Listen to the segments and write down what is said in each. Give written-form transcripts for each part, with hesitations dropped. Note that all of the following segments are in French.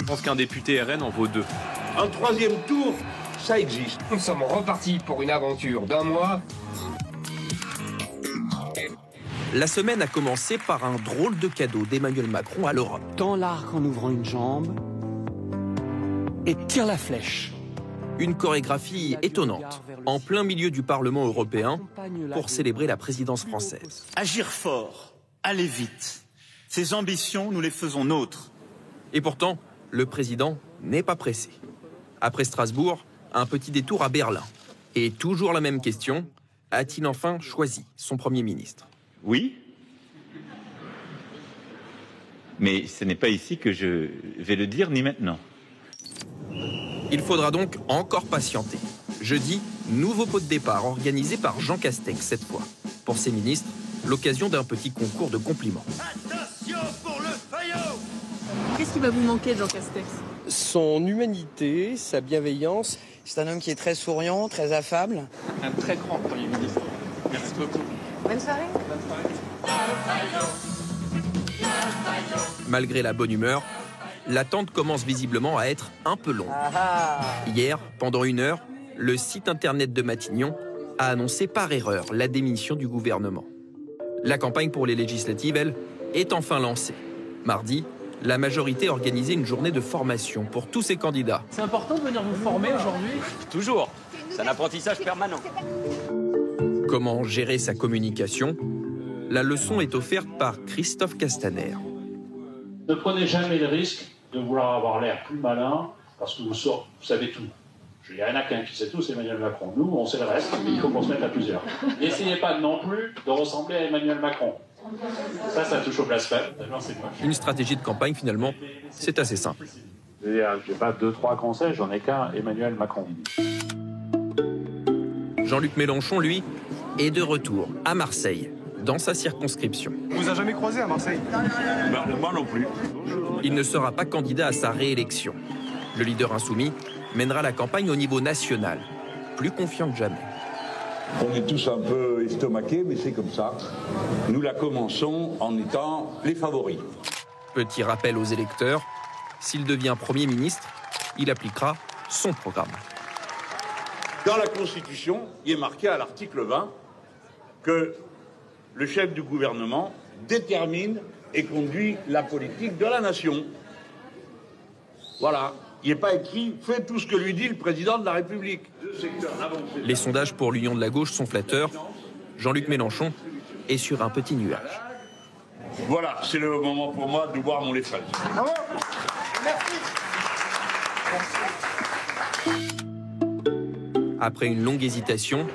Je pense qu'un député RN en vaut 2. Un troisième tour, ça existe. Nous sommes repartis pour une aventure d'1 mois. La semaine a commencé par un drôle de cadeau d'Emmanuel Macron à l'Europe. Tends l'arc en ouvrant une jambe et tire la flèche. Une chorégraphie étonnante, en plein milieu du Parlement européen, pour célébrer la présidence française. Agir fort, aller vite. Ces ambitions, nous les faisons nôtres. Et pourtant, le président n'est pas pressé. Après Strasbourg, un petit détour à Berlin. Et toujours la même question, a-t-il enfin choisi son Premier ministre ? Oui, mais ce n'est pas ici que je vais le dire, ni maintenant. Il faudra donc encore patienter. Jeudi, nouveau pot de départ organisé par Jean Castex cette fois. Pour ses ministres, l'occasion d'un petit concours de compliments. Attention pour le faillot! Qu'est-ce qui va vous manquer, Jean Castex ? Son humanité, sa bienveillance. C'est un homme qui est très souriant, très affable. Un très grand Premier ministre. Merci beaucoup. Bonne soirée. Malgré la bonne humeur, l'attente commence visiblement à être un peu longue. Hier, pendant 1 heure, le site internet de Matignon a annoncé par erreur la démission du gouvernement. La campagne pour les législatives, elle, est enfin lancée. Mardi, la majorité a organisé une journée de formation pour tous ses candidats. C'est important de venir vous former aujourd'hui ? Toujours. C'est un apprentissage permanent. Comment gérer sa communication ? La leçon est offerte par Christophe Castaner. Ne prenez jamais le risque de vouloir avoir l'air plus malin parce que vous savez tout. Il n'y en a qu'un qui sait tout, c'est Emmanuel Macron. Nous, on sait le reste, mais il faut qu'on se mette à plusieurs. N'essayez pas non plus de ressembler à Emmanuel Macron. Ça touche au blasphème. Une stratégie de campagne, finalement, c'est assez simple. Je n'ai pas 2-3 conseils, j'en ai qu'un, Emmanuel Macron. Jean-Luc Mélenchon, lui, est de retour à Marseille, dans sa circonscription. On vous a jamais croisé à Marseille ? Moi non plus. Il ne sera pas candidat à sa réélection. Le leader insoumis mènera la campagne au niveau national, plus confiant que jamais. On est tous un peu estomaqués, mais c'est comme ça. Nous la commençons en étant les favoris. Petit rappel aux électeurs, s'il devient Premier ministre, il appliquera son programme. Dans la Constitution, il est marqué à l'article 20 que le chef du gouvernement détermine et conduit la politique de la nation. Voilà. Il n'est pas écrit « Faites tout ce que lui dit le président de la République ». Les sondages pour l'Union de la gauche sont flatteurs. Jean-Luc Mélenchon est sur un petit nuage. Voilà, c'est le moment pour moi de boire mon lait fraise. Après une longue hésitation,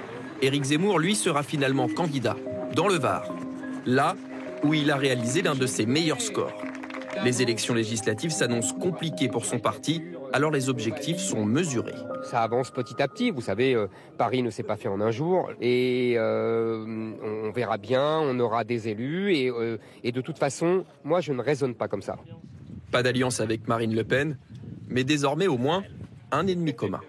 Éric Zemmour, lui, sera finalement candidat, dans le Var, là où il a réalisé l'un de ses meilleurs scores. Les élections législatives s'annoncent compliquées pour son parti, alors les objectifs sont mesurés. Ça avance petit à petit. Vous savez, Paris ne s'est pas fait en un jour. Et on verra bien, on aura des élus. Et de toute façon, moi, je ne raisonne pas comme ça. Pas d'alliance avec Marine Le Pen, mais désormais au moins un ennemi commun.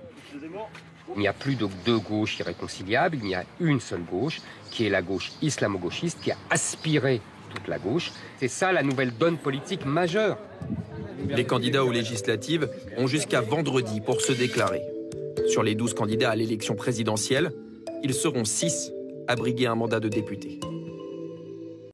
Il n'y a plus de deux gauches irréconciliables. Il y a une seule gauche, qui est la gauche islamo-gauchiste, qui a aspiré toute la gauche. C'est ça la nouvelle donne politique majeure. Les candidats aux législatives ont jusqu'à vendredi pour se déclarer. Sur les 12 candidats à l'élection présidentielle, ils seront 6 à briguer un mandat de député.